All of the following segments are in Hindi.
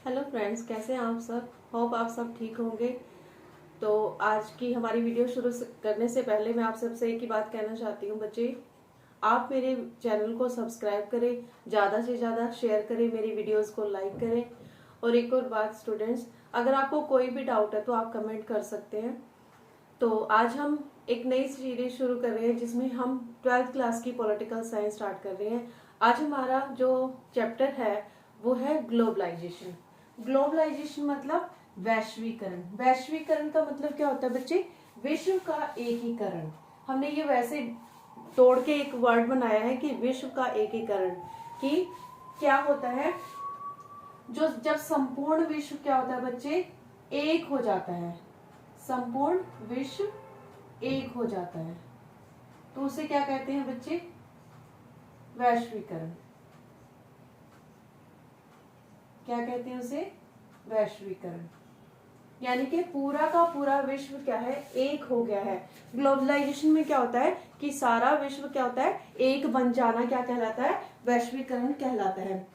हेलो फ्रेंड्स, कैसे हैं आप सब। होप आप सब ठीक होंगे। तो आज की हमारी वीडियो शुरू करने से पहले मैं आप सबसे एक ही बात कहना चाहती हूँ बच्चे, आप मेरे चैनल को सब्सक्राइब करें, ज़्यादा से ज़्यादा शेयर करें, मेरी वीडियोस को लाइक करें। और एक और बात स्टूडेंट्स, अगर आपको कोई भी डाउट है तो आप कमेंट कर सकते हैं। तो आज हम एक नई सीरीज शुरू कर रहे हैं जिसमें हम 12th क्लास की पॉलिटिकल साइंस स्टार्ट कर रहे हैं। आज हमारा जो चैप्टर है वो है ग्लोबलाइजेशन। ग्लोबलाइजेशन मतलब वैश्वीकरण। वैश्वीकरण का मतलब क्या होता है बच्चे? विश्व का एकीकरण। हमने ये वैसे तोड़ के एक वर्ड बनाया है कि विश्व का एकीकरण। कि क्या होता है, जो जब संपूर्ण विश्व क्या होता है बच्चे, एक हो जाता है। संपूर्ण विश्व एक हो जाता है तो उसे क्या कहते हैं बच्चे? वैश्वीकरण। क्या कहते हैं उसे? वैश्वीकरण। यानी कि पूरा का पूरा विश्व क्या है? एक हो गया है। ग्लोबलाइजेशन में क्या होता है कि सारा विश्व क्या होता है? एक बन जाना क्या कहलाता है? वैश्वीकरण कहलाता है।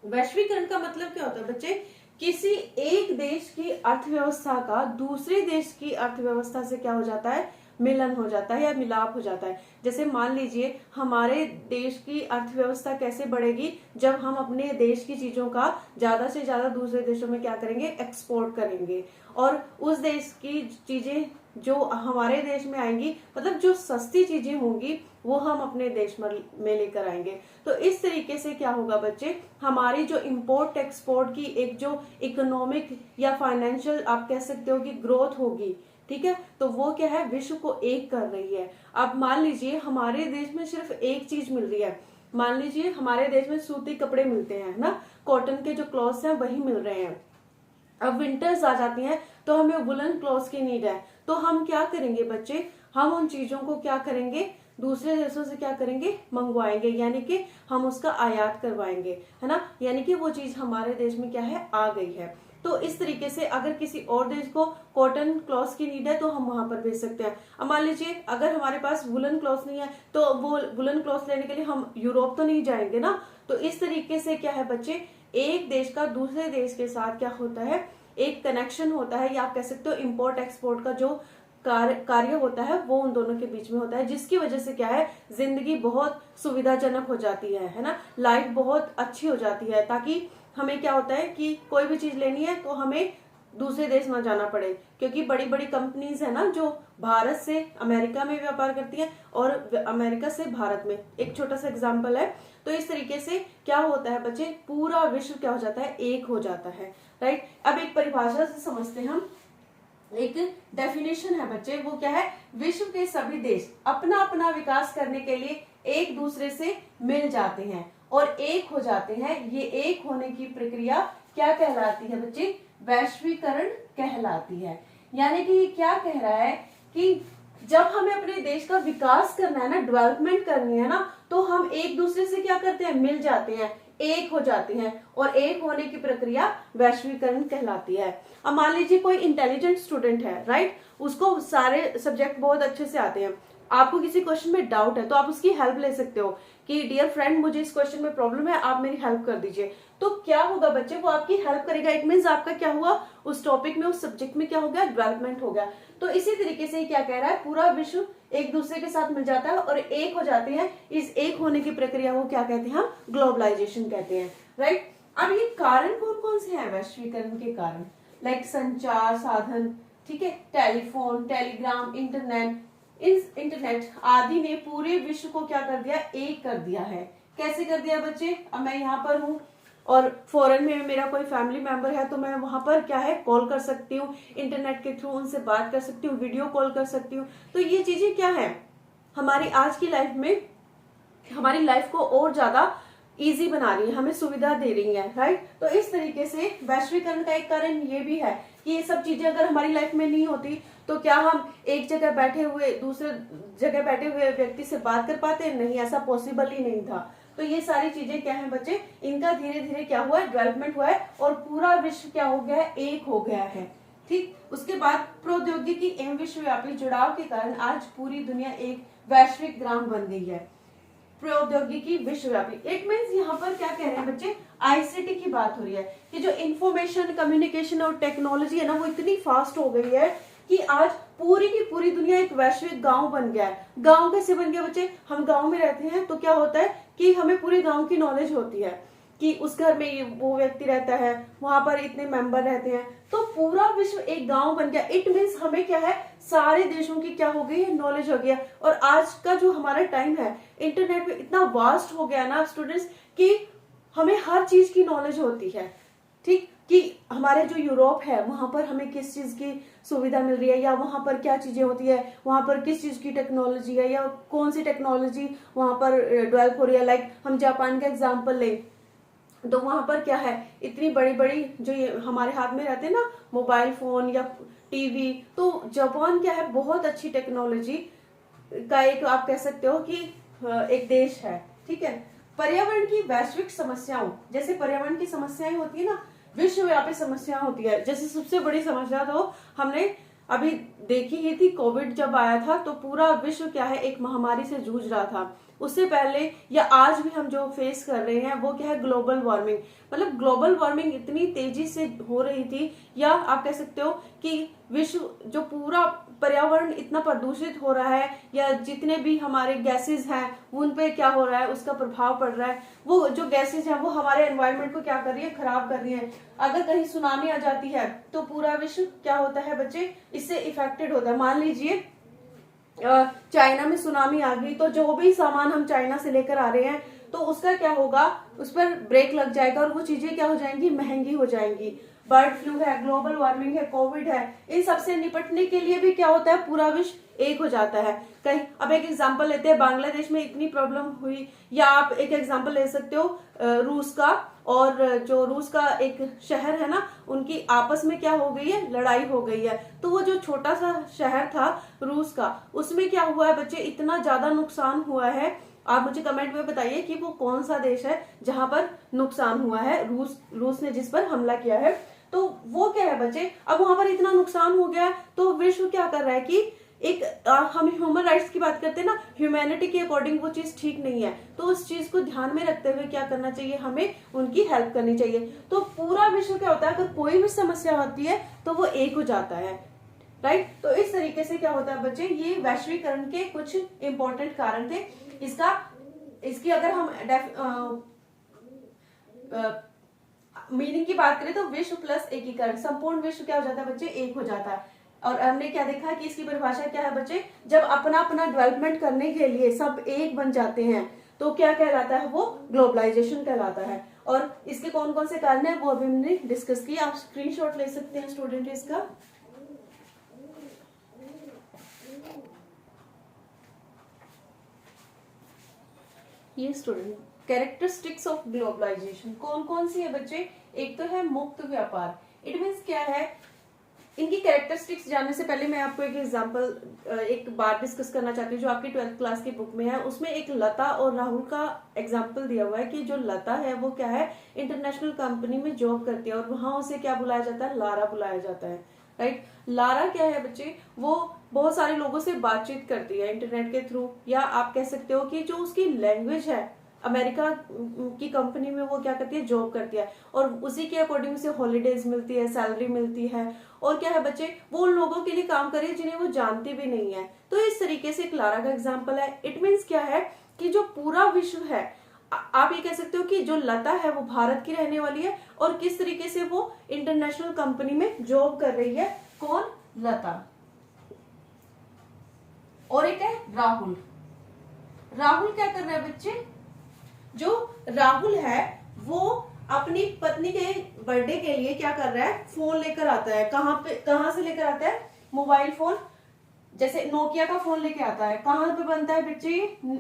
वैश्वीकरण का मतलब क्या होता है बच्चे? किसी एक देश की अर्थव्यवस्था का दूसरे देश की अर्थव्यवस्था से क्या हो जाता है? मिलन हो जाता है या मिलाप हो जाता है। जैसे मान लीजिए, हमारे देश की अर्थव्यवस्था कैसे बढ़ेगी? जब हम अपने देश की चीजों का ज्यादा से ज्यादा दूसरे देशों में क्या करेंगे? एक्सपोर्ट करेंगे। और उस देश की चीजें जो हमारे देश में आएंगी, मतलब जो सस्ती चीजें होंगी वो हम अपने देश में लेकर आएंगे। तो इस तरीके से क्या होगा बच्चे, हमारी जो इंपोर्ट एक्सपोर्ट की एक जो इकोनॉमिक या फाइनेंशियल आप कह सकते हो कि ग्रोथ होगी, ठीक है, तो वो क्या है? विश्व को एक कर रही है। अब मान लीजिए हमारे देश में सिर्फ एक चीज मिल रही है। मान लीजिए हमारे देश में सूती कपड़े मिलते हैं ना, कॉटन के जो क्लॉथ्स हैं वही मिल रहे हैं। अब विंटर्स आ जाती हैं तो हमें वुलन क्लॉथ्स की नीड है। तो हम क्या करेंगे बच्चे? हम उन चीजों को क्या करेंगे? दूसरे देशों से क्या करेंगे? मंगवाएंगे, यानी कि हम उसका आयात करवाएंगे, है ना। यानी कि वो चीज हमारे देश में क्या है? आ गई है। तो इस तरीके से अगर किसी और देश को कॉटन क्लॉथ्स की नीड है तो हम वहां पर भेज सकते हैं। अब मान लीजिए अगर हमारे पास वुलन क्लॉथ्स नहीं है तो वो वुलन क्लॉथ्स लेने के लिए हम यूरोप तो नहीं जाएंगे ना। तो इस तरीके से क्या है बच्चे, एक देश का दूसरे देश के साथ क्या होता है? एक कनेक्शन होता है, या आप कह सकते हो इंपोर्ट एक्सपोर्ट का जो कार्य होता है वो उन दोनों के बीच में होता है, जिसकी वजह से क्या है? जिंदगी बहुत सुविधाजनक हो जाती है ना। लाइफ बहुत अच्छी हो जाती है, ताकि हमें क्या होता है कि कोई भी चीज लेनी है तो हमें दूसरे देश ना जाना पड़े। क्योंकि बड़ी बड़ी कंपनीज है ना जो भारत से अमेरिका में व्यापार करती हैं और अमेरिका से भारत में, एक छोटा सा एग्जांपल है। तो इस तरीके से क्या होता है बच्चे, पूरा विश्व क्या हो जाता है? एक हो जाता है। राइट। अब एक परिभाषा से समझते हैं हम। एक डेफिनेशन है बच्चे, वो क्या है? विश्व के सभी देश अपना अपना विकास करने के लिए एक दूसरे से मिल जाते हैं और एक हो जाते हैं। ये एक होने की प्रक्रिया क्या कहलाती है बच्चे? वैश्वीकरण कहलाती है। यानी कि ये क्या कह रहा है कि जब हमें अपने देश का विकास करना है ना, डेवलपमेंट करनी है ना, तो हम एक दूसरे से क्या करते हैं? मिल जाते हैं, एक हो जाते हैं। और एक होने की प्रक्रिया वैश्वीकरण कहलाती है। अब मान लीजिए कोई इंटेलिजेंट स्टूडेंट है, राइट, उसको सारे सब्जेक्ट बहुत अच्छे से आते हैं। आपको किसी क्वेश्चन में डाउट है तो आप उसकी हेल्प ले सकते हो कि डियर फ्रेंड मुझे इस क्वेश्चन में प्रॉब्लम है, आप मेरी हेल्प कर दीजिए। तो क्या होगा बच्चे? वो आपकी हेल्प करेगा। इट मींस आपका क्या हुआ? उस टॉपिक में, उस सब्जेक्ट में क्या हो गया? डेवलपमेंट हो गया। तो इसी तरीके से क्या कह रहा है, पूरा विश्व एक दूसरे के साथ मिल जाता है और एक हो जाते हैं। इस एक होने की प्रक्रिया को क्या कहते हैं? हम ग्लोबलाइजेशन कहते हैं। राइट। अब ये कारण कौन कौन से हैं वैश्वीकरण के कारण? लाइक संचार साधन, ठीक है, टेलीफोन, टेलीग्राम, इंटरनेट आदि ने पूरे विश्व को क्या कर दिया? एक कर दिया है। कैसे कर दिया बच्चे? अब मैं यहाँ पर हूँ और फॉरेन में मेरा कोई फैमिली मेंबर है तो मैं वहां पर क्या है? कॉल कर सकती हूँ, इंटरनेट के थ्रू उनसे बात कर सकती हूँ, वीडियो कॉल कर सकती हूँ। तो ये चीजें क्या है? हमारी आज की लाइफ में हमारी लाइफ को और ज्यादा इजी बना रही है, हमें सुविधा दे रही है। राइट। तो इस तरीके से वैश्वीकरण का एक कारण ये भी है कि ये सब चीजें अगर हमारी लाइफ में नहीं होती तो क्या हम एक जगह बैठे हुए दूसरे जगह बैठे हुए व्यक्ति से बात कर पाते? नहीं, ऐसा पॉसिबल ही नहीं था। तो ये सारी चीजें क्या है बच्चे? इनका धीरे धीरे क्या हुआ है? डेवलपमेंट हुआ है और पूरा विश्व क्या हो गया है? एक हो गया है। ठीक। उसके बाद प्रौद्योगिकी एवं विश्वव्यापी जुड़ाव के कारण आज पूरी दुनिया एक वैश्विक ग्राम बन गई है। प्रौद्योगिकी विश्वव्यापी। इट मीन्स यहाँ पर क्या कह रहे हैं बच्चे, आईसीटी की बात हो रही है कि जो इंफॉर्मेशन कम्युनिकेशन और टेक्नोलॉजी है ना, वो इतनी फास्ट हो गई है कि आज पूरी की पूरी दुनिया एक वैश्विक गांव बन गया है। गांव कैसे बन गया बच्चे, हम गांव में रहते हैं तो क्या होता है कि हमें पूरी गांव की नॉलेज होती है कि उस घर में वो व्यक्ति रहता है, वहां पर इतने मेंबर रहते हैं, तो पूरा विश्व एक गांव बन गया। इट मीन्स हमें क्या है, सारे देशों की क्या हो गई है, नॉलेज हो गया। और आज का जो हमारा टाइम है इंटरनेट पे इतना वास्ट हो गया ना स्टूडेंट्स, कि हमें हर चीज की नॉलेज होती है। ठीक, कि हमारे जो यूरोप है वहां पर हमें किस चीज की सुविधा मिल रही है, या वहां पर क्या चीजें होती है, वहां पर किस चीज की टेक्नोलॉजी है, या कौन सी टेक्नोलॉजी वहां पर डेवलप हो रही है। लाइक हम जापान का एग्जाम्पल लें तो वहां पर क्या है, इतनी बड़ी बड़ी जो ये हमारे हाथ में रहते हैं ना, मोबाइल फोन या टीवी, तो जापान क्या है, बहुत अच्छी टेक्नोलॉजी का एक आप कह सकते हो कि एक देश है। ठीक है, पर्यावरण की वैश्विक समस्याओं, जैसे पर्यावरण की समस्याएं होती है ना, विश्वव्यापी समस्या होती है। जैसे सबसे बड़ी समस्या तो हमने अभी देखी ही थी, कोविड जब आया था तो पूरा विश्व क्या है, एक महामारी से जूझ रहा था। उससे पहले या आज भी हम जो फेस कर रहे हैं वो क्या है, ग्लोबल वार्मिंग। मतलब ग्लोबल वार्मिंग इतनी तेजी से हो रही थी, या आप कह सकते हो कि विश्व जो पूरा पर्यावरण इतना प्रदूषित हो रहा है, या जितने भी हमारे गैसेस हैं उन पे क्या हो रहा है, उसका प्रभाव पड़ रहा है। वो जो गैसेस हैं वो हमारे एनवायरनमेंट को क्या कर रही है, खराब कर रही है। अगर कहीं सुनामी आ जाती है तो पूरा विश्व क्या होता है बच्चे, इससे इफेक्टेड होता है। मान लीजिए चाइना में सुनामी आ गई, तो जो भी सामान हम चाइना से लेकर आ रहे हैं तो उसका क्या होगा, उस पर ब्रेक लग जाएगा और वो चीजें क्या हो जाएंगी, महंगी हो जाएंगी। बर्ड फ्लू है, ग्लोबल वार्मिंग है, कोविड है, इन सबसे निपटने के लिए भी क्या होता है, पूरा विश्व एक हो जाता है। कहीं अब एक एग्जांपल लेते हैं, बांग्लादेश में इतनी प्रॉब्लम हुई, या आप एक एग्जांपल ले सकते हो रूस का, और जो रूस का एक शहर है ना, उनकी आपस में क्या हो गई है, लड़ाई हो गई है। तो वो जो छोटा सा शहर था रूस का, उसमें क्या हुआ है बच्चे, इतना ज्यादा नुकसान हुआ है। आप मुझे कमेंट में बताइए कि वो कौन सा देश है जहां पर नुकसान हुआ है, रूस ने जिस पर हमला किया है। तो वो क्या है बच्चे, अब वहां पर इतना नुकसान हो गया, तो विश्व क्या कर रहा है कि एक हम ह्यूमन राइट्स की बात करते हैं ना, ह्यूमैनिटी के अकॉर्डिंग वो चीज ठीक नहीं है, तो उस चीज को ध्यान में रखते हुए क्या करना चाहिए, हमें उनकी हेल्प करनी चाहिए। तो पूरा विश्व क्या होता है, अगर कोई भी समस्या होती है तो वो एक हो जाता है। राइट, तो इस तरीके से क्या होता है बच्चे, ये वैश्वीकरण के कुछ इंपॉर्टेंट कारण थे। इसकी अगर हम मीनिंग की बात करें तो विश्व प्लस एकीकरण, संपूर्ण विश्व क्या हो जाता है बच्चे, एक हो जाता है। और हमने क्या देखा कि इसकी परिभाषा क्या है बच्चे, जब अपना अपना डेवलपमेंट करने के लिए सब एक बन जाते हैं तो क्या कहलाता है, वो ग्लोबलाइजेशन कहलाता है। और इसके कौन कौन से कारण है वो अभी हमने डिस्कस किया। आप स्क्रीनशॉट ले सकते हैं स्टूडेंट इसका। ये स्टूडेंट, कैरेक्टरिस्टिक्स ऑफ ग्लोबलाइजेशन कौन कौन सी है बच्चे, एक तो है मुक्त व्यापार। इट मीन्स क्या है, इनकी कैरेक्टरिस्टिक्स जानने से पहले मैं आपको एक एग्जांपल एक बात डिस्कस करना चाहती हूँ जो आपकी 12th क्लास की बुक में है। उसमें एक लता और राहुल का एग्जांपल दिया हुआ है कि जो लता है वो क्या है, इंटरनेशनल कंपनी में जॉब करती है और वहां उसे क्या बुलाया जाता है, लारा बुलाया जाता है। राइट, लारा क्या है बच्चे, वो बहुत सारे लोगों से बातचीत करती है इंटरनेट के थ्रू, या आप कह सकते हो कि जो उसकी लैंग्वेज है, अमेरिका की कंपनी में वो क्या करती है, जॉब करती है, और उसी के अकॉर्डिंग उसे हॉलीडेज मिलती है, सैलरी मिलती है। और क्या है बच्चे, वो उन लोगों के लिए काम कर रही है जिन्हें वो जानती भी नहीं है। तो इस तरीके से एक लारा का एग्जाम्पल है। इट मीन्स क्या है कि जो पूरा विश्व है, आप ये कह सकते हो कि जो लता है वो भारत की रहने वाली है, और किस तरीके से वो इंटरनेशनल कंपनी में जॉब कर रही है। कौन, लता। और एक है राहुल। राहुल क्या कर रहा है बच्चे, जो राहुल है वो अपनी पत्नी के बर्थडे के लिए क्या कर रहा है, फोन लेकर आता है। कहां से लेकर आता है, मोबाइल फोन, जैसे नोकिया का फोन लेके आता है। कहां पे बनता है बच्चे,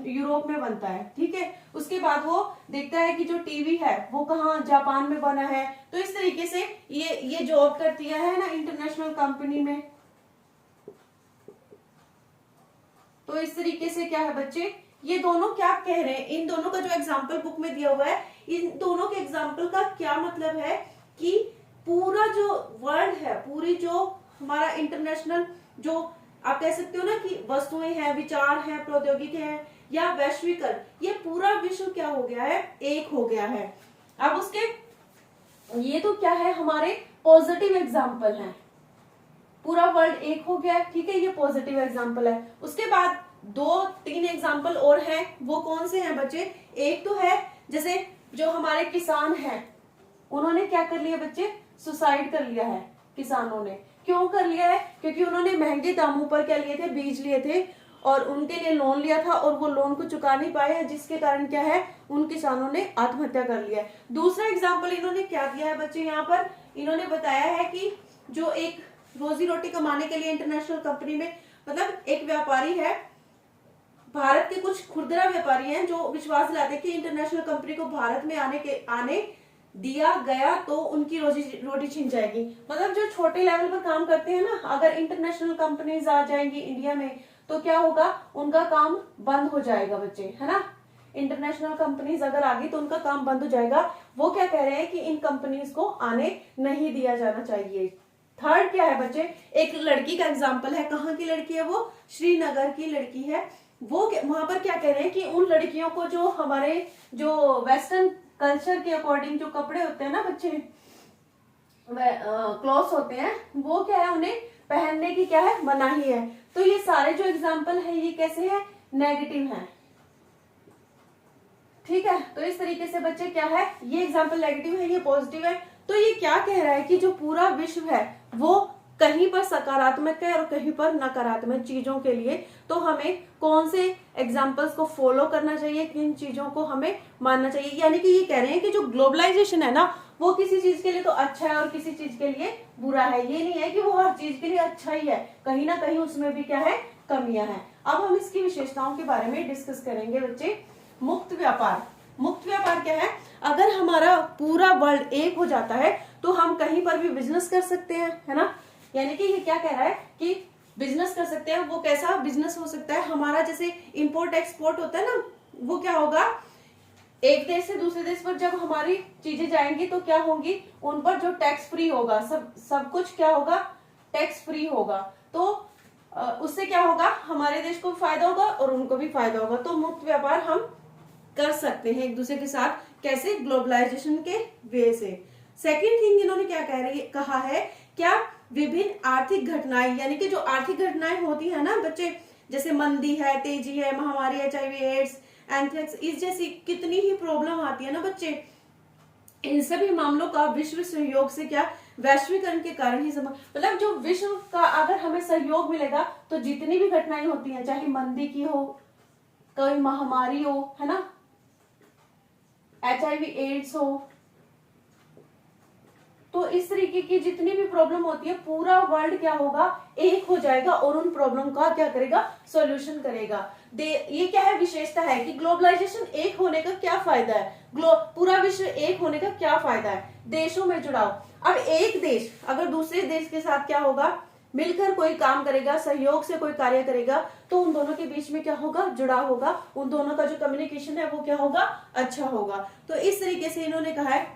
यूरोप में बनता है। ठीक है, उसके बाद वो देखता है कि जो टीवी है वो कहाँ, जापान में बना है। तो इस तरीके से ये जॉब करती है ना इंटरनेशनल कंपनी में। तो इस तरीके से क्या है बच्चे, ये दोनों क्या कह रहे हैं, इन दोनों का जो एग्जाम्पल बुक में दिया हुआ है, इन दोनों के एग्जाम्पल का क्या मतलब है कि पूरा जो वर्ल्ड है, पूरी जो हमारा इंटरनेशनल जो आप कह सकते हो ना कि वस्तुएं हैं, विचार हैं, प्रौद्योगिकी हैं, या वैश्वीकरण, ये पूरा विश्व क्या हो गया है, एक हो गया है। अब उसके ये तो क्या है, हमारे पॉजिटिव एग्जाम्पल हैं, पूरा वर्ल्ड एक हो गया, ठीक है, ये पॉजिटिव एग्जाम्पल है। उसके बाद 2-3 एग्जाम्पल और हैं, वो कौन से हैं बच्चे, एक तो है जैसे जो हमारे किसान हैं, उन्होंने क्या कर लिया बच्चे, सुसाइड कर लिया है। किसानों ने क्यों कर लिया है, क्योंकि उन्होंने महंगे दामों पर क्या लिए थे, बीज लिए थे और उनके लिए लोन लिया था और वो लोन को चुका नहीं पाए, जिसके कारण क्या है, उन किसानों ने आत्महत्या कर लिया है। दूसरा एग्जाम्पल इन्होंने क्या दिया है बच्चे, यहाँ पर इन्होंने बताया है कि जो एक रोजी रोटी कमाने के लिए इंटरनेशनल कंपनी में, मतलब एक व्यापारी है, भारत के कुछ खुदरा व्यापारी हैं जो विश्वास दिलाते हैं कि इंटरनेशनल कंपनी को भारत में आने दिया गया तो उनकी रोजी रोटी छिन जाएगी। मतलब जो छोटे लेवल पर काम करते हैं ना, अगर इंटरनेशनल कंपनीज आ जाएंगी इंडिया में तो क्या होगा, उनका काम बंद हो जाएगा बच्चे, है ना। इंटरनेशनल कंपनीज अगर आ गई तो उनका काम बंद हो जाएगा। वो क्या कह रहे हैं कि इन कंपनीज को आने नहीं दिया जाना चाहिए। थर्ड क्या है बच्चे, एक लड़की का एग्जाम्पल है, कहाँ की लड़की है वो, श्रीनगर की लड़की है। वो वहां पर क्या कह रहे हैं कि उन लड़कियों को जो हमारे जो वेस्टर्न कल्चर के अकॉर्डिंग जो कपड़े होते हैं ना बच्चे, क्लॉथ्स होते हैं, वो क्या है, उन्हें पहनने की क्या है, मनाही है। तो ये सारे जो एग्जाम्पल है ये कैसे है, नेगेटिव है, ठीक है। तो इस तरीके से बच्चे क्या है, ये एग्जाम्पल नेगेटिव है, ये पॉजिटिव है। तो ये क्या कह रहा है कि जो पूरा विश्व है वो कहीं पर सकारात्मक है और कहीं पर नकारात्मक चीजों के लिए, तो हमें कौन से एग्जाम्पल्स को फॉलो करना चाहिए, किन चीजों को हमें मानना चाहिए। यानी कि ये कह रहे हैं कि जो ग्लोबलाइजेशन है ना, वो किसी चीज के लिए तो अच्छा है और किसी चीज के लिए बुरा है। ये नहीं है कि वो हर चीज के लिए अच्छा ही है, कहीं ना कहीं उसमें भी क्या है, कमियां हैं। अब हम इसकी विशेषताओं के बारे में डिस्कस करेंगे बच्चे। मुक्त व्यापार, मुक्त व्यापार क्या है, अगर हमारा पूरा वर्ल्ड एक हो जाता है तो हम कहीं पर भी बिजनेस कर सकते हैं, है ना। यानी कि ये क्या कह रहा है कि बिजनेस कर सकते हैं। वो कैसा बिजनेस हो सकता है, हमारा जैसे इंपोर्ट एक्सपोर्ट होता है ना, वो क्या होगा, एक देश से दूसरे देश पर जब हमारी चीजें जाएंगी तो क्या होंगी, उन पर जो टैक्स फ्री होगा, सब कुछ क्या होगा, टैक्स फ्री होगा। तो उससे क्या होगा, हमारे देश को भी फायदा होगा और उनको भी फायदा होगा। तो मुक्त व्यापार हम कर सकते हैं एक दूसरे के साथ, कैसे, ग्लोबलाइजेशन के वे से। सेकेंड थिंग इन्होंने क्या कहा है, क्या विभिन्न आर्थिक घटनाएं, यानी कि जो आर्थिक घटनाएं होती है ना बच्चे, जैसे मंदी है, तेजी है, महामारी, HIV, एड्स, एंथ्रेक्स, इस जैसी कितनी ही प्रॉब्लम आती है ना बच्चे, इन सभी मामलों का विश्व सहयोग से क्या, वैश्वीकरण के कारण ही मतलब जो विश्व का अगर हमें सहयोग मिलेगा तो जितनी भी घटनाएं होती हैं, चाहे मंदी की हो, कोई महामारी हो, है ना, HIV, एड्स हो, तो इस तरीके की जितनी भी प्रॉब्लम होती है, पूरा वर्ल्ड क्या होगा, एक हो जाएगा और उन प्रॉब्लम का क्या करेगा, सॉल्यूशन करेगा। ये क्या है, विशेषता है कि ग्लोबलाइजेशन एक होने का क्या फायदा है, पूरा विश्व एक होने का क्या फायदा है, देशों में जुड़ाव। अब एक देश अगर दूसरे देश के साथ क्या होगा, मिलकर कोई काम करेगा, सहयोग से कोई कार्य करेगा, तो उन दोनों के बीच में क्या होगा, जुड़ाव होगा, उन दोनों का जो कम्युनिकेशन है वो क्या होगा, अच्छा होगा। तो इस तरीके से इन्होंने कहा है,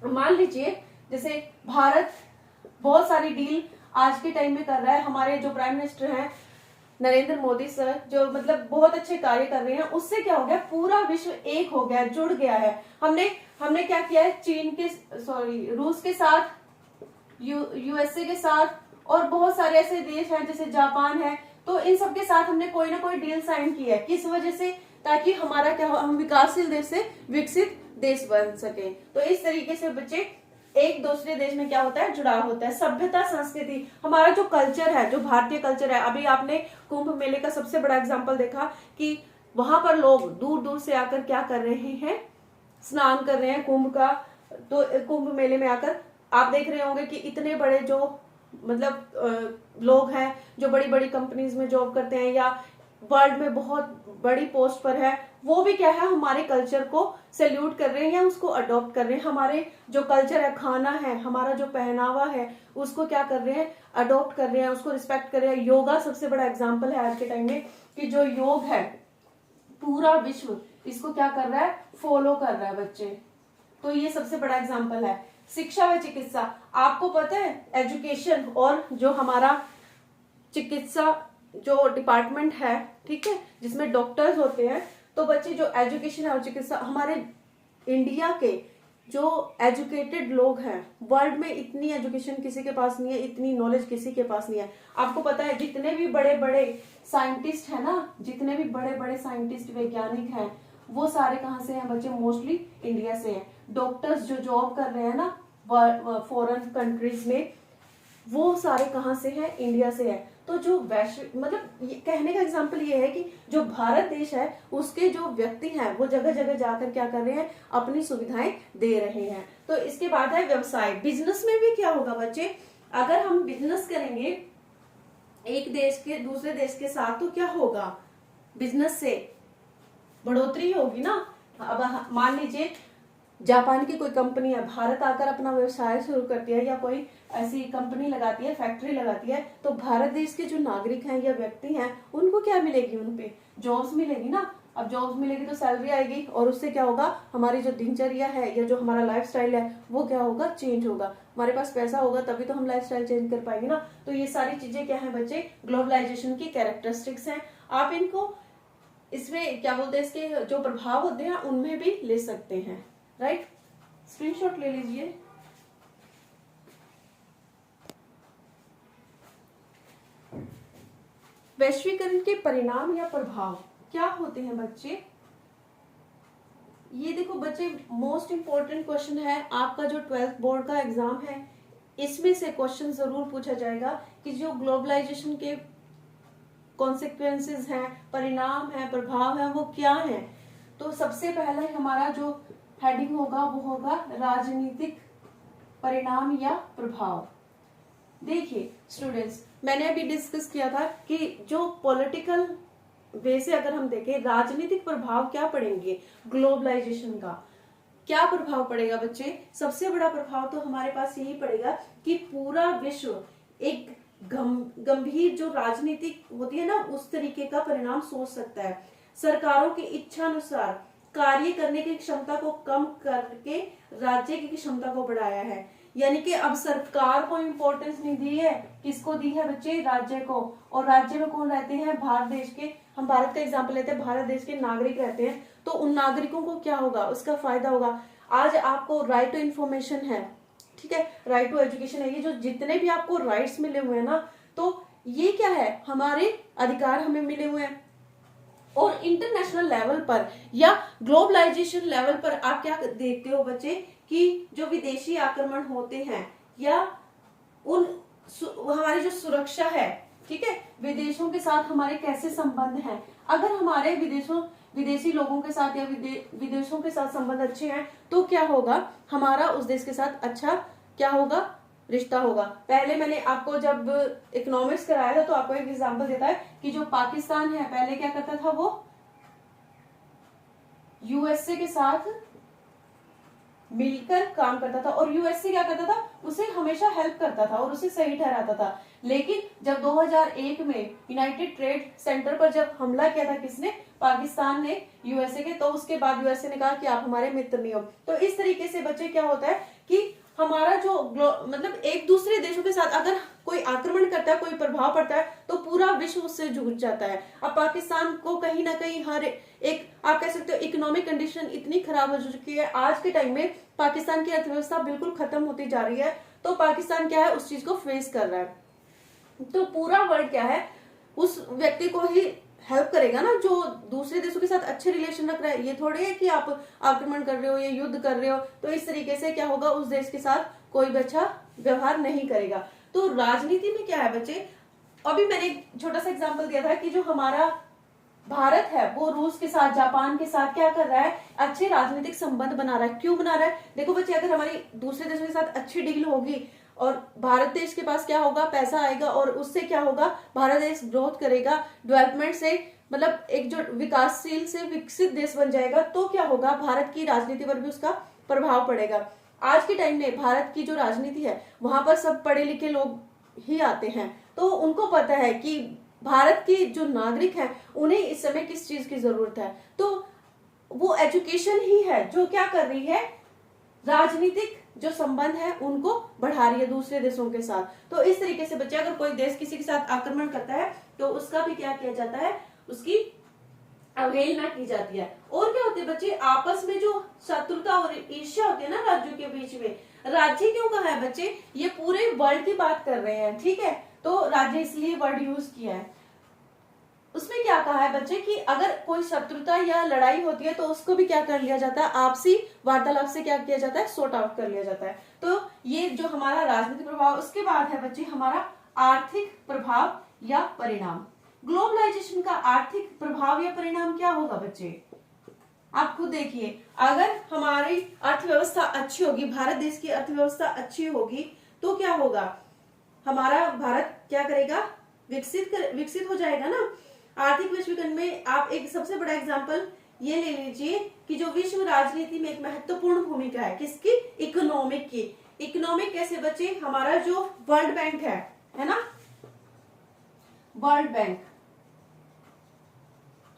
मान लीजिए जैसे भारत बहुत सारी डील आज के टाइम में कर रहा है, हमारे जो प्राइम मिनिस्टर हैं नरेंद्र मोदी सर, जो मतलब बहुत अच्छे कार्य कर रहे हैं, उससे क्या हो गया, पूरा विश्व एक हो गया, जुड़ गया है। हमने क्या किया है, रूस के साथ, USA के साथ और बहुत सारे ऐसे देश हैं जैसे जापान है, तो इन सब के साथ हमने कोई ना कोई डील साइन की है। किस वजह से, ताकि हमारा क्या हो, हम विकासशील देश से विकसित देश बन सके। तो इस तरीके से बच्चे एक दूसरे देश में क्या होता है, जुड़ाव होता है। सभ्यता, संस्कृति, हमारा जो कल्चर है, जो भारतीय कल्चर है, अभी आपने कुंभ मेले का सबसे बड़ा एग्जांपल देखा कि वहां पर लोग दूर दूर से आकर क्या कर रहे हैं, स्नान कर रहे हैं कुंभ का। तो कुंभ मेले में आकर आप देख रहे होंगे कि इतने बड़े जो मतलब लोग हैं जो बड़ी बड़ी कंपनीज में जॉब करते हैं या वर्ल्ड में बहुत बड़ी पोस्ट पर है, वो भी क्या है, हमारे कल्चर को सैल्यूट कर रहे हैं या उसको अडॉप्ट कर रहे हैं। हमारे जो कल्चर है, खाना है, हमारा जो पहनावा है, उसको क्या कर रहे हैं, अडॉप्ट कर रहे हैं, उसको रिस्पेक्ट कर रहे हैं। योगा सबसे बड़ा एग्जाम्पल है आज के टाइम में कि जो योग है, पूरा विश्व इसको क्या कर रहा है, फॉलो कर रहा है बच्चे। तो ये सबसे बड़ा एग्जाम्पल है। शिक्षा व चिकित्सा, आपको पता है एजुकेशन और जो हमारा चिकित्सा जो डिपार्टमेंट है, ठीक है, जिसमें डॉक्टर्स होते हैं, तो बच्चे जो एजुकेशन है और चिकित्सा, हमारे इंडिया के जो एजुकेटेड लोग हैं, वर्ल्ड में इतनी एजुकेशन किसी के पास नहीं है, इतनी नॉलेज किसी के पास नहीं है। आपको पता है जितने भी बड़े बड़े साइंटिस्ट है ना, जितने भी बड़े बड़े साइंटिस्ट वैज्ञानिक हैं, वो सारे कहाँ से हैं बच्चे? मोस्टली इंडिया से हैं। डॉक्टर्स जो जॉब कर रहे हैं ना फॉरेन कंट्रीज में, वो सारे कहाँ से हैं? इंडिया से है। तो जो वैश्विक, मतलब कहने का एग्जाम्पल ये है कि जो भारत देश है उसके जो व्यक्ति हैं वो जगह जगह जाकर क्या कर रहे हैं? अपनी सुविधाएं दे रहे हैं। तो इसके बाद है व्यवसाय। बिजनेस में भी क्या होगा बच्चे? अगर हम बिजनेस करेंगे एक देश के दूसरे देश के साथ, तो क्या होगा? बिजनेस से बढ़ोतरी होगी ना। अब मान लीजिए जापान की कोई कंपनी है, भारत आकर अपना व्यवसाय शुरू करती है, या कोई ऐसी कंपनी लगाती है, फैक्ट्री लगाती है, तो भारत देश के जो नागरिक हैं या व्यक्ति हैं, उनको क्या मिलेगी? उन पे जॉब्स मिलेगी ना। अब जॉब्स मिलेगी तो सैलरी आएगी, और उससे क्या होगा? हमारी जो दिनचर्या है या जो हमारा लाइफस्टाइल है वो क्या होगा? चेंज होगा। हमारे पास पैसा होगा तभी तो हम लाइफस्टाइल चेंज कर पाएंगे ना। तो ये सारी चीजें क्या है बच्चे? ग्लोबलाइजेशन की कैरेक्टरिस्टिक्स हैं। आप इनको इसमें क्या बोलते हैं, इसके जो प्रभाव होते हैं उनमें भी ले सकते हैं, राइट? स्क्रीनशॉट ले लीजिए। वैश्वीकरण के परिणाम या प्रभाव क्या होते हैं बच्चे? ये देखो बच्चे, मोस्ट इंपॉर्टेंट क्वेश्चन है आपका जो 12th बोर्ड का एग्जाम है, इसमें से क्वेश्चन जरूर पूछा जाएगा कि जो ग्लोबलाइजेशन के कॉन्सिक्वेंसेस हैं, परिणाम है, प्रभाव है, वो क्या है। तो सबसे पहले हमारा जो हेडिंग होगा वो होगा राजनीतिक परिणाम या प्रभाव। देखिए स्टूडेंट्स, मैंने अभी डिस्कस किया था कि जो पॉलिटिकल वे से अगर हम देखें, राजनीतिक प्रभाव क्या पड़ेंगे ग्लोबलाइजेशन का, क्या प्रभाव पड़ेगा बच्चे? सबसे बड़ा प्रभाव तो हमारे पास यही पड़ेगा कि पूरा विश्व एक गंभीर जो राजनीतिक होती है ना, उस तरीके का परिणाम सोच सकता है। सरकारों की इच्छा अनुसार कार्य करने की क्षमता को कम करके राज्य की क्षमता को बढ़ाया है। यानी कि अब सरकार को इम्पोर्टेंस नहीं दी है, किसको दी है बच्चे? राज्य को। और राज्य में कौन रहते हैं? भारत देश के, हम भारत का एग्जाम्पल लेते हैं, भारत देश के नागरिक रहते हैं। तो उन नागरिकों को क्या होगा? उसका फायदा होगा। आज आपको राइट टू इन्फॉर्मेशन है, ठीक है, राइट टू एजुकेशन है, ये जो जितने भी आपको राइट्स मिले हुए हैं ना, तो ये क्या है? हमारे अधिकार हमें मिले हुए हैं। और इंटरनेशनल लेवल पर या ग्लोबलाइजेशन लेवल पर आप क्या देखते हो बच्चे कि जो विदेशी आक्रमण होते हैं या उन हमारी जो सुरक्षा है, ठीक है, विदेशों के साथ हमारे कैसे संबंध हैं। अगर हमारे विदेशी लोगों के साथ या विदेशों के साथ संबंध अच्छे हैं तो क्या होगा? हमारा उस देश के साथ अच्छा क्या होगा? रिश्ता होगा। पहले मैंने आपको जब इकोनॉमिक्स कराया था तो आपको एक एग्जांपल देता है कि जो पाकिस्तान है पहले क्या करता था? वो यूएसए के साथ मिलकर काम करता था, और यूएसए क्या करता था? उसे हमेशा हेल्प करता था और उसे सही ठहराता था। लेकिन जब 2001 में यूनाइटेड ट्रेड सेंटर पर जब हमला किया था, किसने? पाकिस्तान ने यूएसए के, तो उसके बाद यूएसए ने कहा कि आप हमारे मित्र नहीं हो। तो इस तरीके से बच्चे क्या होता है कि हमारा जो मतलब एक दूसरे देशों के साथ अगर कोई आक्रमण करता है, कोई प्रभाव पड़ता है, तो पूरा विश्व उससे जूझ जाता है। अब पाकिस्तान को कहीं ना कहीं हर एक, आप कह सकते हो, इकोनॉमिक कंडीशन इतनी खराब हो चुकी है आज के टाइम में, पाकिस्तान की अर्थव्यवस्था बिल्कुल खत्म होती जा रही है। तो पाकिस्तान क्या है? उस चीज को फेस कर रहा है। तो पूरा वर्ल्ड क्या है? उस व्यक्ति को ही हेल्प करेगा ना जो दूसरे देशों के साथ अच्छे रिलेशन रख रहा है। ये थोड़ी है कि आप आक्रमण कर रहे हो या युद्ध कर रहे हो तो इस तरीके से क्या होगा? उस देश के साथ कोई भी अच्छा व्यवहार नहीं करेगा। तो राजनीति में क्या है बच्चे? अभी मैंने एक छोटा सा एग्जांपल दिया था कि जो हमारा भारत है वो रूस के साथ, जापान के साथ क्या कर रहा है? अच्छे राजनीतिक संबंध बना रहा है। क्यों बना रहा है? देखो बच्चे, अगर हमारी दूसरे देशों के साथ अच्छी डील होगी और भारत देश के पास क्या होगा? पैसा आएगा, और उससे क्या होगा? भारत देश ग्रोथ करेगा, डेवलपमेंट से, मतलब एक जो विकासशील से विकसित देश बन जाएगा। तो क्या होगा? भारत की राजनीति पर भी उसका प्रभाव पड़ेगा। आज के टाइम में भारत की जो राजनीति है वहां पर सब पढ़े लिखे लोग ही आते हैं, तो उनको पता है कि भारत की जो नागरिक हैं उन्हें इस समय किस चीज की जरूरत है। तो वो एजुकेशन ही है जो क्या कर रही है? राजनीतिक जो संबंध है उनको बढ़ा रही है दूसरे देशों के साथ। तो इस तरीके से बच्चे अगर कोई देश किसी के साथ आक्रमण करता है तो उसका भी क्या किया जाता है, उसकी अवहेलना की जाती है। और क्या होते हैं बच्चे, आपस में जो शत्रुता और ईर्ष्या होती है ना राज्यों के बीच में, राज्य क्यों कहा है बच्चे, ये पूरे वर्ल्ड की बात कर रहे हैं, ठीक है, तो राज्य इसलिए वर्ड यूज किया है। उसमें क्या कहा है बच्चे कि अगर कोई शत्रुता या लड़ाई होती है तो उसको भी क्या कर लिया जाता है, आपसी वार्तालाप से क्या किया जाता है, सॉर्ट आउट कर लिया जाता है। तो ये जो हमारा राजनीतिक प्रभाव, उसके बाद है बच्चे हमारा आर्थिक प्रभाव या परिणाम। ग्लोबलाइजेशन का आर्थिक प्रभाव या परिणाम क्या होगा बच्चे, आप खुद देखिए। अगर हमारी अर्थव्यवस्था अच्छी होगी, भारत देश की अर्थव्यवस्था अच्छी होगी तो क्या होगा, हमारा भारत क्या करेगा, विकसित हो जाएगा ना। आर्थिक विश्वीकरण में आप एक सबसे बड़ा एग्जांपल ये ले लीजिए कि जो विश्व राजनीति में एक महत्वपूर्ण भूमिका है किसकी, इकोनॉमिक की। इकोनॉमिक कैसे बच्चे, हमारा जो वर्ल्ड बैंक है ना, वर्ल्ड बैंक,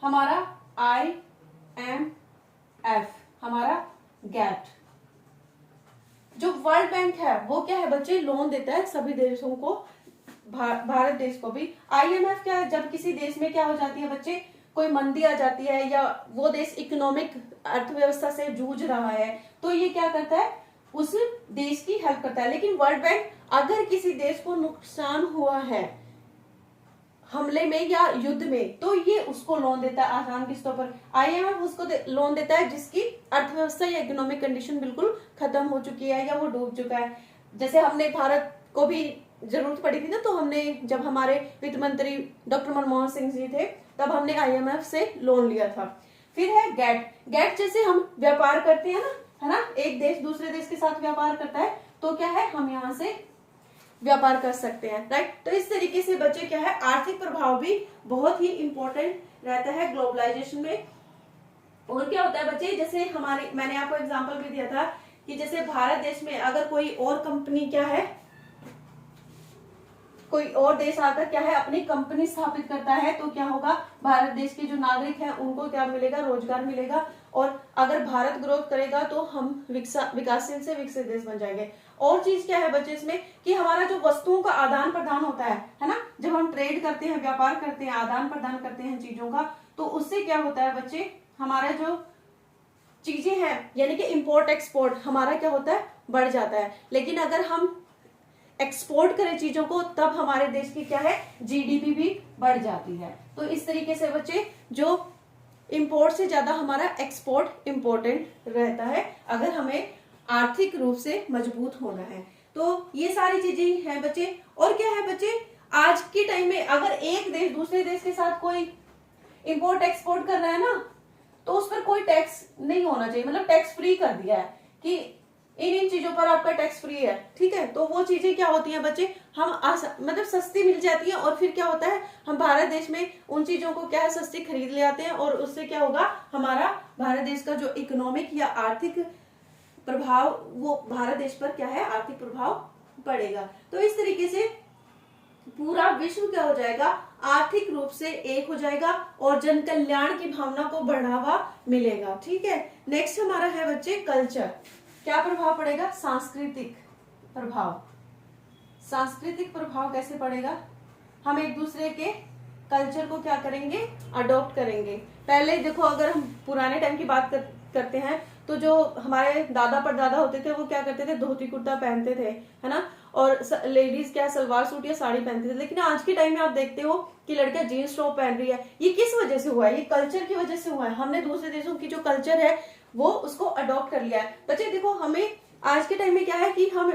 हमारा IMF, हमारा गैट, जो वर्ल्ड बैंक है वो क्या है बच्चे, लोन देता है सभी देशों को, भारत देश को भी। IMF क्या है, जब किसी देश में क्या हो जाती है बच्चे, कोई मंदी आ जाती है या वो देश इकोनॉमिक अर्थव्यवस्था से जूझ रहा है तो ये क्या करता है, उस देश की हेल्प करता है। लेकिन वर्ल्ड बैंक अगर किसी देश को नुकसान हुआ है हमले में या युद्ध में तो ये उसको लोन देता है आसान किस्तों पर। IMF उसको लोन देता है जिसकी अर्थव्यवस्था या इकोनॉमिक कंडीशन बिल्कुल खत्म हो चुकी है या वो डूब चुका है। जैसे हमने भारत को भी जरूरत पड़ी थी ना, तो हमने जब हमारे वित्त मंत्री डॉक्टर मनमोहन सिंह जी थे तब हमने IMF से लोन लिया था। फिर है गैट। गैट जैसे हम व्यापार करते हैं ना, है ना, एक देश दूसरे देश के साथ व्यापार करता है तो क्या है, हम यहाँ से व्यापार कर सकते हैं, राइट। तो इस तरीके से बच्चे क्या है, आर्थिक प्रभाव भी बहुत ही इंपॉर्टेंट रहता है ग्लोबलाइजेशन में। और क्या होता है बच्चे, जैसे हमारे, मैंने आपको एग्जांपल भी दिया था कि जैसे भारत देश में अगर कोई और कंपनी क्या है, कोई और देश आकर क्या है अपनी कंपनी स्थापित करता है तो क्या होगा, भारत देश के जो नागरिक हैं उनको क्या मिलेगा, रोजगार मिलेगा। और अगर भारत ग्रोथ करेगा तो हम विकासशील से विकसित देश बन जाएंगे। और चीज क्या है बच्चे इसमें कि हमारा जो वस्तुओं का आदान प्रदान होता है ना, जब हम ट्रेड करते हैं, व्यापार करते हैं, आदान प्रदान करते हैं चीजों का, तो उससे क्या होता है बच्चे, हमारा जो चीजें हैं यानी कि इंपोर्ट एक्सपोर्ट हमारा क्या होता है, बढ़ जाता है। लेकिन अगर हम एक्सपोर्ट करें चीजों को तब हमारे देश की क्या है, GDP भी बढ़ जाती है। तो इस तरीके से बच्चे जो इंपोर्ट से ज्यादा हमारा एक्सपोर्ट इंपॉर्टेंट रहता है अगर हमें आर्थिक रूप से मजबूत होना है। तो ये सारी चीजें हैं बच्चे। और क्या है बच्चे, आज के टाइम में अगर एक देश दूसरे देश के साथ कोई इंपोर्ट एक्सपोर्ट कर रहा है ना तो उस पर कोई टैक्स नहीं होना चाहिए, मतलब टैक्स फ्री कर दिया है कि इन चीजों पर आपका टैक्स फ्री है, ठीक है। तो वो चीजें क्या होती हैं बच्चे, हम मतलब सस्ती मिल जाती है और फिर क्या होता है, हम भारत देश में उन चीजों को क्या है सस्ती खरीद ले आते हैं और उससे क्या होगा, हमारा भारत देश का जो इकोनॉमिक या आर्थिक प्रभाव, वो भारत देश पर क्या है, आर्थिक प्रभाव पड़ेगा। तो इस तरीके से पूरा विश्व क्या हो जाएगा, आर्थिक रूप से एक हो जाएगा और जन कल्याण की भावना को बढ़ावा मिलेगा, ठीक है। नेक्स्ट हमारा है बच्चे कल्चर। क्या प्रभाव पड़ेगा, सांस्कृतिक प्रभाव। सांस्कृतिक प्रभाव कैसे पड़ेगा, हम एक दूसरे के कल्चर को क्या करेंगे, अडॉप्ट करेंगे। पहले देखो अगर हम पुराने टाइम की बात करते हैं तो जो हमारे दादा परदादा होते थे वो क्या करते थे, धोती कुर्ता पहनते थे, है ना, और लेडीज क्या सलवार सूट या साड़ी पहनते थे। लेकिन आज के टाइम में आप देखते हो कि लड़कियां जीन्स टॉप पहन रही है। ये किस वजह से हुआ है, ये कल्चर की वजह से हुआ है। हमने दूसरे देशों की जो कल्चर है वो उसको अडॉप्ट कर लिया है। बच्चे देखो हमें आज के टाइम में क्या है कि हम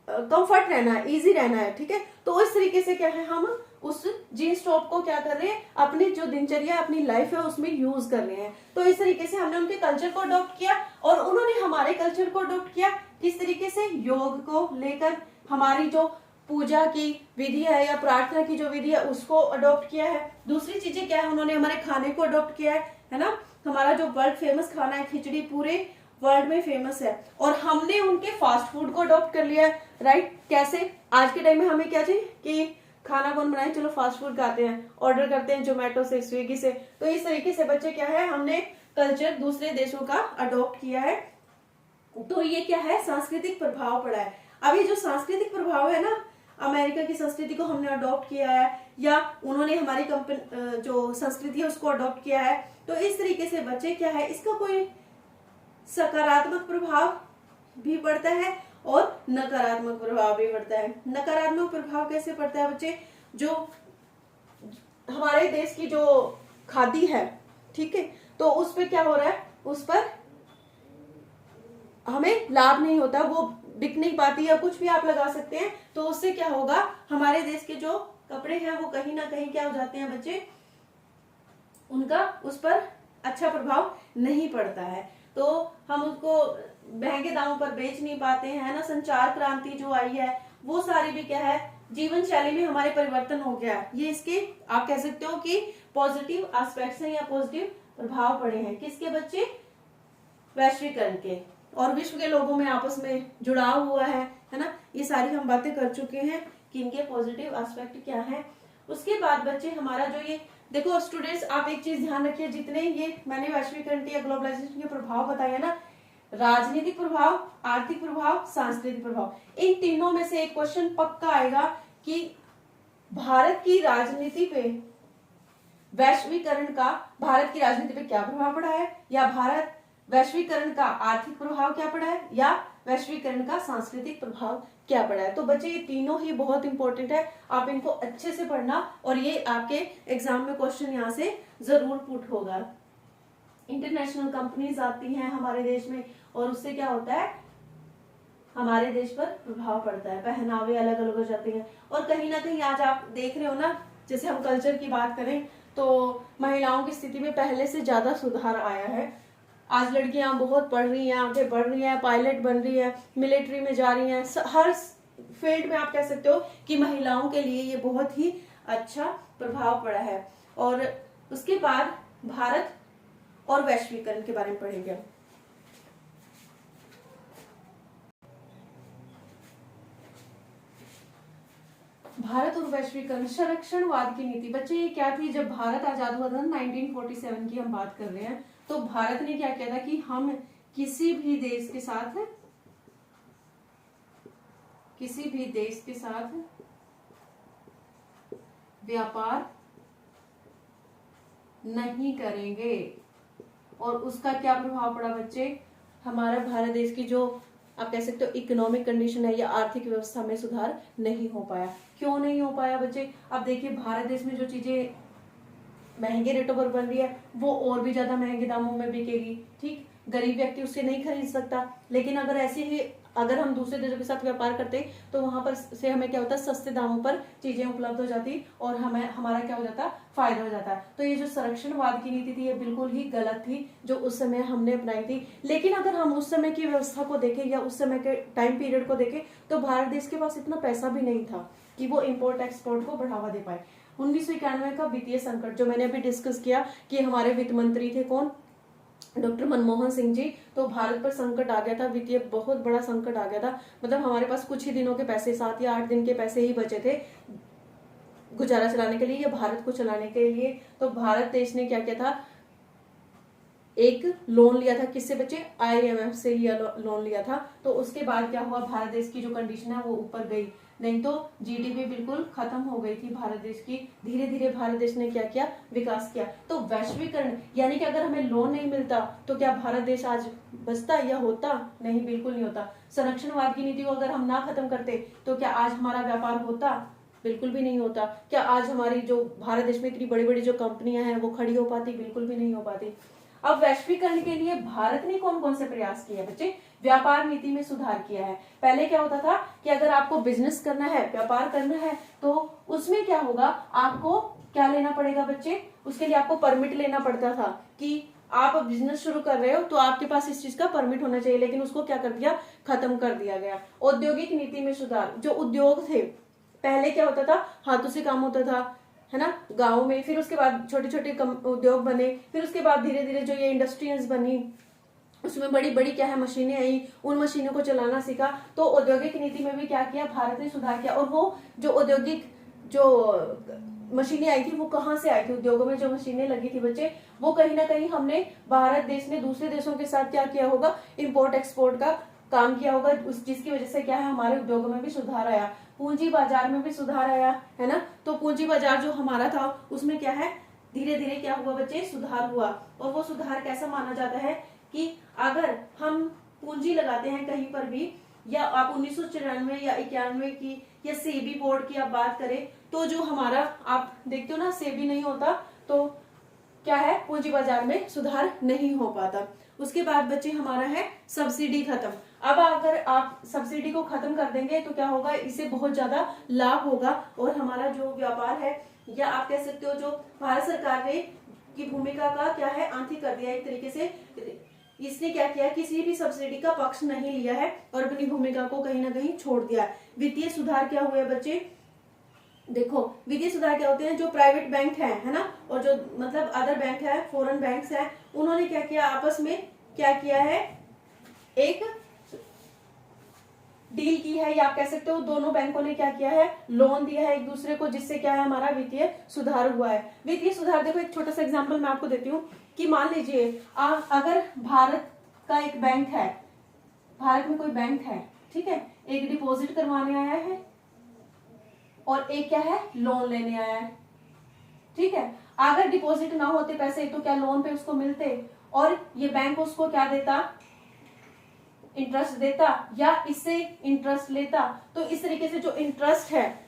कंफर्ट रहना है, इजी रहना है, ठीक है। तो इस तरीके से क्या है, हम उस जीन्स टॉप को क्या कर रहे हैं, अपनी जो दिनचर्या अपनी लाइफ है उसमें यूज कर रहे हैं। तो इस तरीके से हमने उनके कल्चर को अडॉप्ट किया और उन्होंने हमारे कल्चर को अडॉप्ट किया। किस तरीके से, योग को लेकर हमारी जो पूजा की विधि है या प्रार्थना की जो विधि है उसको अडॉप्ट किया है। दूसरी चीजें क्या है, उन्होंने हमारे खाने को अडॉप्ट किया है ना। हमारा जो वर्ल्ड फेमस खाना है खिचड़ी पूरे वर्ल्ड में फेमस है और हमने उनके फास्ट फूड को अडॉप्ट कर लिया है, राइट। कैसे, आज के टाइम में हमें क्या चाहिए कि खाना कौन बनाए, चलो फास्ट फूड खाते हैं, ऑर्डर करते हैं जोमेटो से, स्विगी से। तो इस तरीके से बच्चे क्या है, हमने कल्चर दूसरे देशों का अडॉप्ट किया है तो ये क्या है, सांस्कृतिक प्रभाव पड़ा है। अब ये जो सांस्कृतिक प्रभाव है ना, अमेरिका की संस्कृति को हमने अडॉप्ट किया है या उन्होंने हमारी कंपनी जो संस्कृति है उसको अडॉप्ट किया है, तो इस तरीके से बच्चे क्या है, इसका कोई सकारात्मक प्रभाव भी पड़ता है और नकारात्मक प्रभाव भी पड़ता है। नकारात्मक प्रभाव कैसे पड़ता है बच्चे, जो हमारे देश की जो खादी है, ठीक है, तो उस पर क्या हो रहा है, उस पर हमें लाभ नहीं होता, वो बिक नहीं पाती या कुछ भी आप लगा सकते हैं, तो उससे क्या होगा, हमारे देश के जो कपड़े हैं वो कहीं ना कहीं क्या हो जाते हैं बच्चे, उनका उस पर अच्छा प्रभाव नहीं पड़ता है, तो हम उसको महंगे दामों पर बेच नहीं पाते हैं ना। संचार क्रांति जो आई है वो सारी भी क्या है, जीवन शैली में हमारे परिवर्तन हो गया है। ये इसके आप कह सकते हो कि पॉजिटिव एस्पेक्ट्स हैं या पॉजिटिव प्रभाव पड़े हैं, किसके बच्चे, वैश्वीकरण के, और विश्व के लोगों में आपस में जुड़ाव हुआ है ना। ये सारी हम बातें कर चुके हैं कि इनके पॉजिटिव एस्पेक्ट क्या है। उसके बाद बच्चे हमारा जो ये देखो स्टूडेंट्स, आप एक चीज ध्यान रखिए, जितने ये मैंने वैश्वीकरण के या ग्लोबलाइजेशन के प्रभाव बताए ना, राजनीतिक प्रभाव, आर्थिक प्रभाव, सांस्कृतिक प्रभाव, इन तीनों में से एक क्वेश्चन पक्का आएगा कि भारत की राजनीति पे वैश्वीकरण का भारत की राजनीति पे क्या प्रभाव पड़ा है, या भारत वैश्वीकरण का आर्थिक प्रभाव क्या पड़ा है, या वैश्वीकरण का सांस्कृतिक प्रभाव क्या पड़ा है। तो बच्चे ये तीनों ही बहुत इंपॉर्टेंट है, आप इनको अच्छे से पढ़ना, और ये आपके एग्जाम में क्वेश्चन यहाँ से जरूर पुट होगा। इंटरनेशनल कंपनीज आती हैं हमारे देश में, और उससे क्या होता है, हमारे देश पर प्रभाव पड़ता है, पहनावे अलग अलग हो जाते हैं, और कहीं ना कहीं आज आप देख रहे हो ना, जैसे हम कल्चर की बात करें तो महिलाओं की स्थिति में पहले से ज्यादा सुधार आया है। आज लड़कियां बहुत पढ़ रही हैं, आगे बढ़ रही हैं, पायलट बन रही है, मिलिट्री में जा रही हैं, हर फील्ड में आप कह सकते हो कि महिलाओं के लिए ये बहुत ही अच्छा प्रभाव पड़ा है। और उसके बाद भारत और वैश्वीकरण के बारे में पढ़ेंगे। भारत और वैश्वीकरण, संरक्षणवाद की नीति। बच्चे ये क्या थी, जब भारत आजाद हुआ था 1947 की हम बात कर रहे हैं, तो भारत ने क्या किया था कि हम किसी भी देश के साथ व्यापार नहीं करेंगे, और उसका क्या प्रभाव पड़ा बच्चे, हमारा भारत देश की जो आप कह सकते हो इकोनॉमिक कंडीशन है या आर्थिक व्यवस्था में सुधार नहीं हो पाया। क्यों नहीं हो पाया बच्चे, अब देखिए भारत देश में जो चीजें महंगे रेटों पर बन रही है वो और भी ज्यादा महंगे दामों में बिकेगी, ठीक, गरीब व्यक्ति उससे नहीं खरीद सकता। लेकिन अगर ऐसे ही अगर हम दूसरे देशों के साथ व्यापार करते तो वहां पर से हमें क्या होता है, सस्ते दामों पर चीजें उपलब्ध हो जाती और हमें हमारा क्या हो जाता, फायदा हो जाता। तो ये जो संरक्षणवाद की नीति थी ये बिल्कुल ही गलत थी जो उस समय हमने अपनाई थी। लेकिन अगर हम उस समय की व्यवस्था को देखें या उस समय के टाइम पीरियड को देखें तो भारत देश के पास इतना पैसा भी नहीं था कि वो इम्पोर्ट एक्सपोर्ट को बढ़ावा दे पाए। 1991 का वित्तीय संकट जो मैंने अभी डिस्कस किया कि हमारे वित्त मंत्री थे कौन, डॉक्टर मनमोहन सिंह जी, तो भारत पर संकट आ गया था, वित्तीय बहुत बड़ा संकट आ गया था। मतलब हमारे पास कुछ ही दिनों के पैसे, 7 या 8 दिन के पैसे ही बचे थे गुजारा चलाने के लिए या भारत को चलाने के लिए। तो भारत देश ने क्या किया था, एक लोन लिया था, किससे बच्चे, IMF से लिया लोन लिया था। तो उसके बाद क्या हुआ, भारत देश की जो कंडीशन है वो ऊपर गई, नहीं तो GDP बिल्कुल खत्म हो गई थी भारत देश की। धीरे धीरे भारत देश ने क्या किया, विकास किया। तो वैश्वीकरण यानी कि अगर हमें लोन नहीं मिलता तो क्या भारत देश आज बचता या होता, नहीं, बिल्कुल नहीं होता। संरक्षणवाद की नीति को अगर हम ना खत्म करते तो क्या आज हमारा व्यापार होता, बिल्कुल भी नहीं होता। क्या आज हमारी जो भारत देश में इतनी बड़ी बड़ी जो कंपनियां हैं वो खड़ी हो पाती, बिल्कुल भी नहीं हो पाती। अब वैश्वीकरण के लिए भारत ने कौन कौन से प्रयास किए बच्चे, व्यापार नीति में सुधार किया है। पहले क्या होता था कि अगर आपको बिजनेस करना है, व्यापार करना है, तो उसमें क्या होगा, आपको क्या लेना पड़ेगा बच्चे, उसके लिए आपको परमिट लेना पड़ता था कि आप बिजनेस शुरू कर रहे हो तो आपके पास इस चीज का परमिट होना चाहिए। लेकिन उसको क्या कर दिया, खत्म कर दिया गया। औद्योगिक नीति में सुधार, जो उद्योग थे, पहले क्या होता था, हाथों से काम होता था, है ना, गाँव में, फिर उसके बाद छोटे छोटे उद्योग बने, फिर उसके बाद धीरे धीरे जो ये इंडस्ट्रीज बनी उसमें बड़ी बड़ी क्या है मशीनें आई, उन मशीनों को चलाना सीखा। तो औद्योगिक नीति में भी क्या किया, भारत ने सुधार किया। और वो जो औद्योगिक जो मशीनें आई थी वो कहाँ से आई थी, उद्योगों में जो मशीनें लगी थी बच्चे, वो कहीं ना कहीं हमने भारत देश ने दूसरे देशों के साथ क्या किया होगा, इम्पोर्ट एक्सपोर्ट का काम किया होगा, उस जिसकी वजह से क्या है हमारे उद्योगों में भी सुधार आया, पूंजी बाजार में भी सुधार आया, है ना। तो पूंजी बाजार जो हमारा था उसमें क्या है, धीरे धीरे क्या हुआ बच्चे, सुधार हुआ। और वो सुधार कैसा माना जाता है कि अगर हम पूंजी लगाते हैं कहीं पर भी, या आप 1994 या 91 की या सेबी बोर्ड की आप बात करें, तो जो हमारा आप देखते हो ना सेबी नहीं होता तो क्या है, पूंजी बाजार में सुधार नहीं हो पाता। उसके बाद बच्चे हमारा है सब्सिडी खत्म। अब अगर आप सब्सिडी को खत्म कर देंगे तो क्या होगा, इससे बहुत ज्यादा लाभ होगा और हमारा जो व्यापार है, या आप कह सकते हो जो भारत सरकार ने की भूमिका का क्या है, आंधी कर दिया एक तरीके से। इसने क्या किया, किसी भी सब्सिडी का पक्ष नहीं लिया है और अपनी भूमिका को कहीं ना कहीं छोड़ दिया। वित्तीय सुधार क्या हुए बच्चे, देखो वित्तीय सुधार क्या होते हैं, जो प्राइवेट बैंक है ना, और जो मतलब अदर बैंक है, फॉरेन बैंक्स है, उन्होंने क्या किया, आपस में क्या किया है, एक डील की है, या आप कह सकते हो दोनों बैंकों ने क्या किया है, लोन दिया है एक दूसरे को, जिससे क्या है हमारा वित्तीय सुधार हुआ है। वित्तीय सुधार देखो एक छोटा सा एग्जांपल मैं आपको देती हूँ कि मान लीजिए अगर भारत का एक बैंक है, भारत में कोई बैंक है, ठीक है, एक डिपॉजिट करवाने आया है और एक क्या है, लोन लेने आया है, ठीक है। अगर डिपॉजिट ना होते पैसे तो क्या लोन पे उसको मिलते, और ये बैंक उसको क्या देता, इंटरेस्ट देता, या इससे इंटरेस्ट लेता। तो इस तरीके से जो इंटरेस्ट है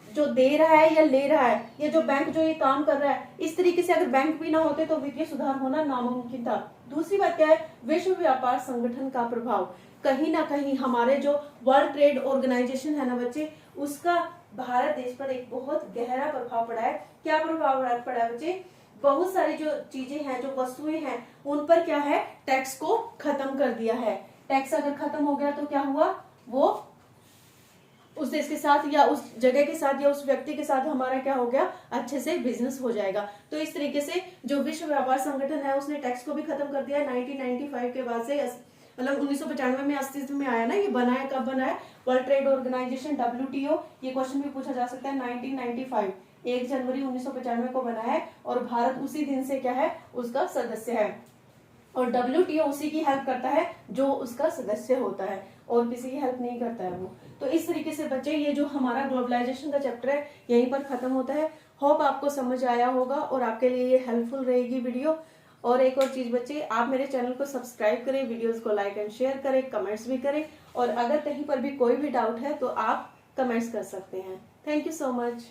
जो दे रहा है या ले रहा है, या जो बैंक जो ये काम कर रहा है, इस तरीके से अगर बैंक भी ना होते तो वित्तीय सुधार होना नामुमकिन था। दूसरी बात क्या है, विश्व व्यापार संगठन का प्रभाव, कहीं ना कहीं हमारे जो वर्ल्ड ट्रेड ऑर्गेनाइजेशन है ना बच्चे, उसका भारत देश पर एक बहुत गहरा प्रभाव पड़ा है। क्या प्रभाव पड़ा है बच्चे, बहुत सारी जो चीजें हैं, जो वस्तुएं हैं, उन पर क्या है, टैक्स को खत्म कर दिया है। टैक्स अगर खत्म हो गया तो क्या हुआ, वो उस देश के साथ या उस जगह के साथ या उस व्यक्ति के साथ हमारा क्या हो गया, अच्छे से बिजनेस हो जाएगा। तो इस तरीके से जो विश्व व्यापार संगठन है उसने टैक्स को भी खत्म कर दिया 1995 के बाद से, मतलब 1995 में अस्तित्व में आया ना, ये बनाया कब बना है, वर्ल्ड ट्रेड ऑर्गेनाइजेशन WTO, ये क्वेश्चन भी पूछा जा सकता है। 1995 1 जनवरी 1995 को बना है और भारत उसी दिन से क्या है, उसका सदस्य है। और WTO उसी की हेल्प करता है जो उसका सदस्य होता है, और किसी की हेल्प नहीं करता है वो। तो इस तरीके से बच्चे ये जो हमारा ग्लोबलाइजेशन का चैप्टर है यहीं पर खत्म होता है। होप आपको समझ आया होगा और आपके लिए ये हेल्पफुल रहेगी वीडियो। और एक और चीज बच्चे, आप मेरे चैनल को सब्सक्राइब करें, वीडियोस को लाइक एंड शेयर करें, कमेंट्स भी करें, और अगर कहीं पर भी कोई भी डाउट है तो आप कमेंट्स कर सकते हैं। Thank you so much.